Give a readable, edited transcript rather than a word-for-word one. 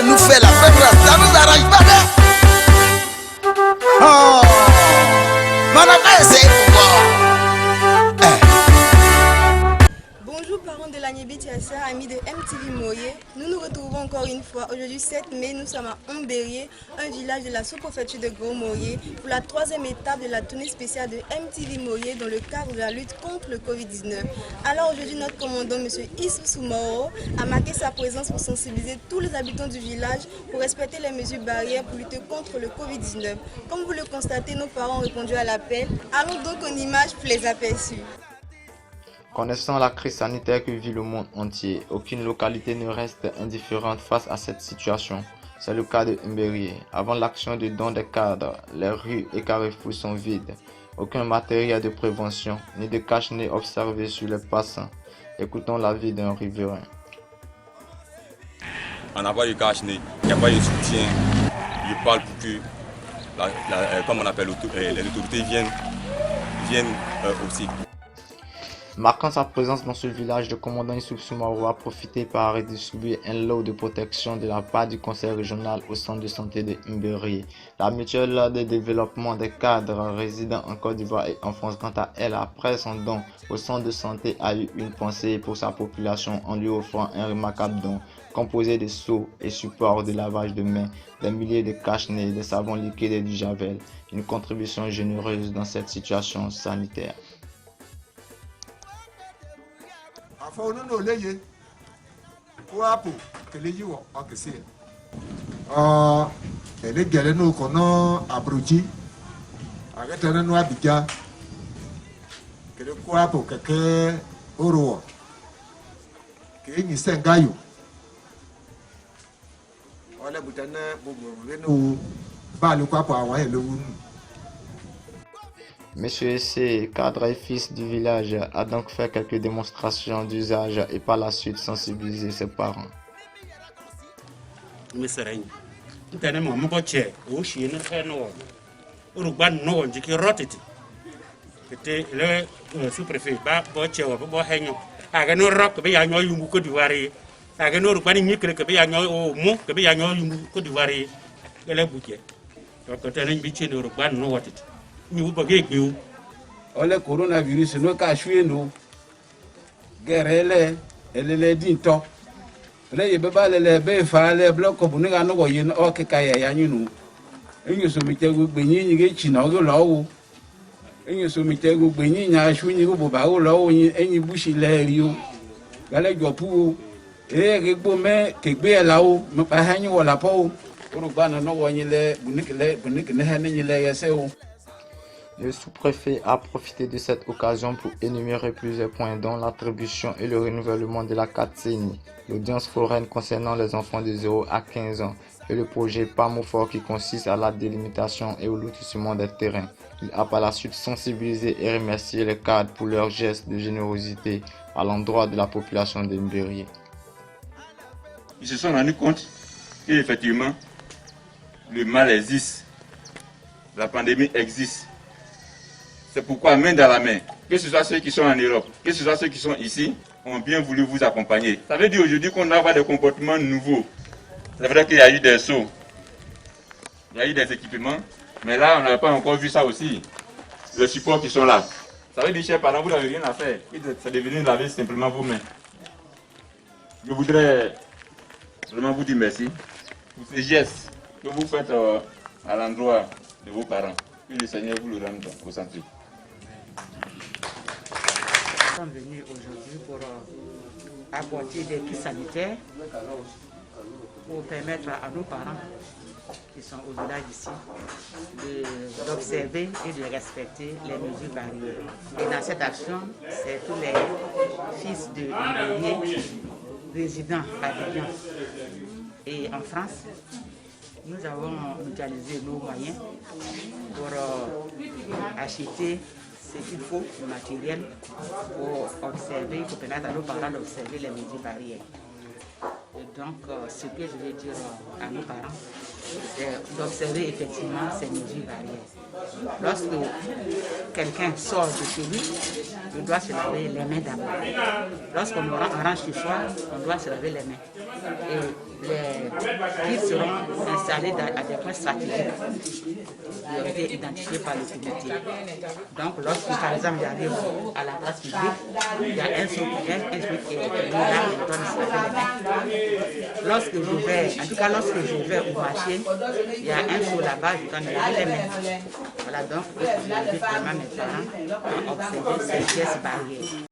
de nous faire la fête, ça nous arrange pas, non? Oh, mais on n'a pas essayé pour voir. Bonjour parents de l'Agnébi Tiassa, amis de MTV Moye. Nous nous retrouvons encore une fois. Aujourd'hui 7 mai, nous sommes à Ombérié, un village de la sous-préfecture de Gros Moye, pour la 3e étape de la tournée spéciale de MTV Moye dans le cadre de la lutte contre le Covid-19. Alors aujourd'hui, notre commandant, M. Issou Soumoro, a marqué sa présence pour sensibiliser tous les habitants du village pour respecter les mesures barrières pour lutter contre le Covid-19. Comme vous le constatez, nos parents ont répondu à l'appel. Allons donc en images pour les aperçus. Connaissant la crise sanitaire que vit le monde entier, aucune localité ne reste indifférente face à cette situation. C'est le cas de Mbérié. Avant l'action de don des cadres, les rues et carrefours sont vides. Aucun matériel de prévention ni de cache n'est observé sur les passants. Écoutons l'avis d'un riverain. On n'a pas de cache-nez, il n'y a pas de soutien. Je parle pour que, comme on appelle, les autorités viennent aussi. Marquant sa présence dans ce village, le commandant Issou Soumoro a profité pour redistribuer un lot de protection de la part du conseil régional au centre de santé de Mbérié. La mutuelle de développement des cadres résidant en Côte d'Ivoire et en France, quant à elle, après son don au centre de santé, a eu une pensée pour sa population en lui offrant un remarquable don composé de seaux et supports de lavage de mains, des milliers de cache-nez, des savons liquides et du javel. Une contribution généreuse dans cette situation sanitaire. Afọ no leye wapo keleji wo okese ele gele no kono abroji agatana no abija kele wapo keke oro ke ni sengayo ole butana bogo no ba le kwapo awon elewu. Monsieur C, cadre et fils du village, a donc fait quelques démonstrations d'usage et par la suite sensibiliser ses parents. Ole coronavirus no ka shwe no gerele elele dinto le ye be balele be fa le block bu ni ga no ye o ke ka ya nyinu enyu so mi te gbe yin yin ge chi na o lo wo enyu so mi te gbe yin nya shwe yin go ba o lo wo yin enyi bushi le ri o gale jo pu e ge gbo me ke gbe la o me pa ha yin wo la po o ru gba no wo yin le bu ni ke ne ha ni le ye se o. Le sous-préfet a profité de cette occasion pour énumérer plusieurs points dont l'attribution et le renouvellement de la carte CENI, l'audience foraine concernant les enfants de 0 à 15 ans et le projet PAMOFOR qui consiste à la délimitation et au lotissement des terrains. Il a par la suite sensibilisé et remercié les cadres pour leur geste de générosité à l'endroit de la population de Mbérié. Ils se sont rendus compte qu'effectivement, le mal existe, la pandémie existe. C'est pourquoi, main dans la main, que ce soit ceux qui sont en Europe, que ce soit ceux qui sont ici, ont bien voulu vous accompagner. Ça veut dire aujourd'hui qu'on doit avoir des comportements nouveaux. C'est vrai qu'il y a eu des sauts, il y a eu des équipements, mais là, on n'a pas encore vu ça aussi. Les supports qui sont là. Ça veut dire, chers parents, vous n'avez rien à faire. C'est de venir laver simplement vos mains. Je voudrais vraiment vous dire merci pour ces gestes que vous faites à l'endroit de vos parents. Que le Seigneur vous le rende au centre. Nous sommes venus aujourd'hui pour apporter des kits sanitaires pour permettre à nos parents qui sont au village ici d'observer et de respecter les mesures barrières. Et dans cette action, c'est tous les fils de Mbérié résidents à Abidjan et en France. Nous avons mutualisé nos moyens pour acheter ce qu'il faut, le matériel, pour observer, pour permettre à nos parents d'observer les mesures barrières. Et donc, ce que je vais dire à nos parents, c'est d'observer effectivement ces mesures barrières. Lorsque quelqu'un sort de chez lui, il doit se laver les mains d'abord. Lorsqu'on rentre chez soi, on doit se laver les mains. Et les fils seront installés à des points stratégiques qui ont été identifiés par le comité. Donc, lorsque par exemple j'arrive à la place publique, il y a un seul qui est là, il donne les mains. Lorsque je vais, en tout cas lorsque je vais au marché, il y a un seul là-bas, je donne les mains. Voilà, donc je vais vraiment mes parents à observer ces gestes barrières.